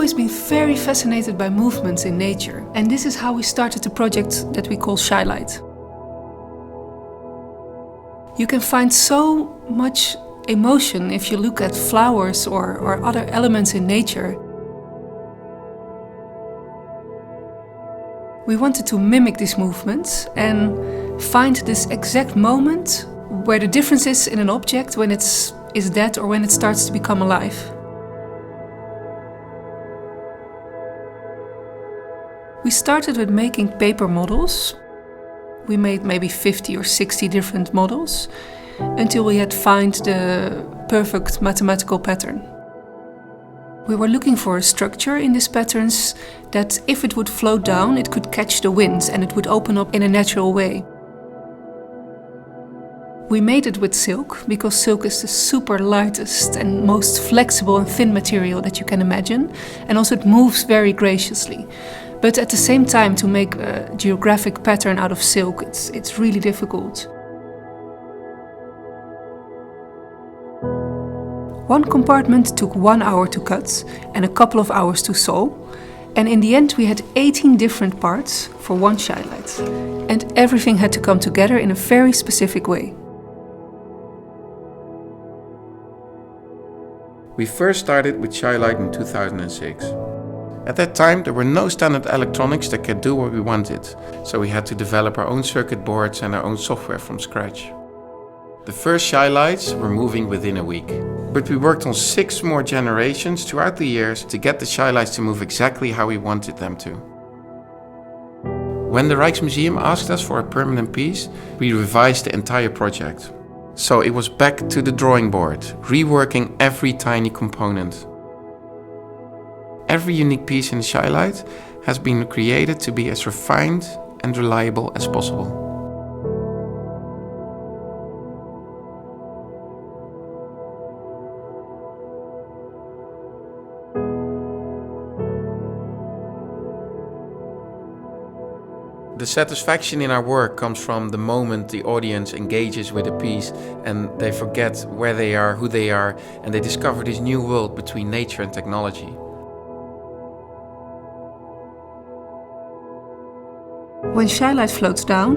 always been very fascinated by movements in nature, and this is how we started the project that we call Shylight. You can find so much emotion if you look at flowers or other elements in nature. We wanted to mimic these movements and find this exact moment where the difference is in an object when it's dead or when it starts to become alive. We started with making paper models. We made maybe 50 or 60 different models until we had found the perfect mathematical pattern. We were looking for a structure in these patterns that if it would float down, it could catch the wind and it would open up in a natural way. We made it with silk because silk is the super lightest and most flexible and thin material that you can imagine, and also it moves very graciously. But at the same time, to make a geographic pattern out of silk, it's really difficult. One compartment took 1 hour to cut and a couple of hours to sew, and in the end we had 18 different parts for one Shylight, and everything had to come together in a very specific way. We first started with Shylight in 2006. At that time there were no standard electronics that could do what we wanted, so we had to develop our own circuit boards and our own software from scratch. The first Shylights were moving within a week, but we worked on 6 more generations throughout the years to get the Shylights to move exactly how we wanted them to. When the Rijksmuseum asked us for a permanent piece, we revised the entire project. So it was back to the drawing board, reworking every tiny component. Every unique piece in the Shylight has been created to be as refined and reliable as possible. The satisfaction in our work comes from the moment the audience engages with a piece and they forget where they are, who they are, and they discover this new world between nature and technology. When Shylight floats down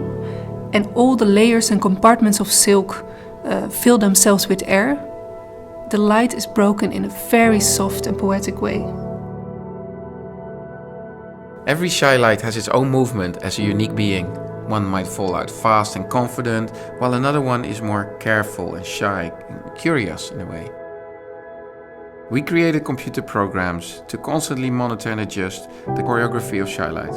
and all the layers and compartments of silk fill themselves with air, the light is broken in a very soft and poetic way. Every Shylight has its own movement as a unique being. One might fall out fast and confident, while another one is more careful and shy and curious in a way. We created computer programs to constantly monitor and adjust the choreography of Shylight.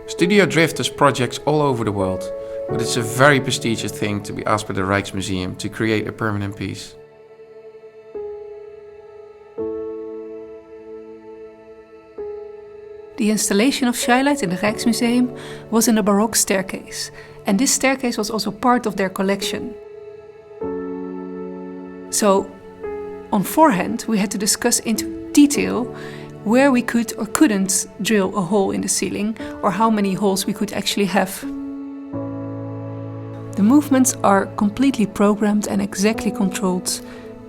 Estúdio Drift does projects all over the world, but it's a very prestigious thing to be asked by the Rijksmuseum to create a permanent piece. The installation of Shylight in the Rijksmuseum was in a Baroque staircase, and this staircase was also part of their collection. So, on forehand, we had to discuss into detail where we could or couldn't drill a hole in the ceiling, or how many holes we could actually have. The movements are completely programmed and exactly controlled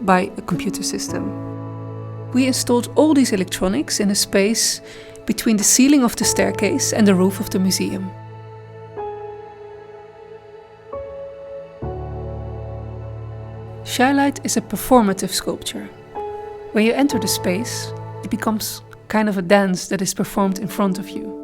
by a computer system. We installed all these electronics in a space between the ceiling of the staircase and the roof of the museum. Shylight is a performative sculpture. When you enter the space, it becomes kind of a dance that is performed in front of you.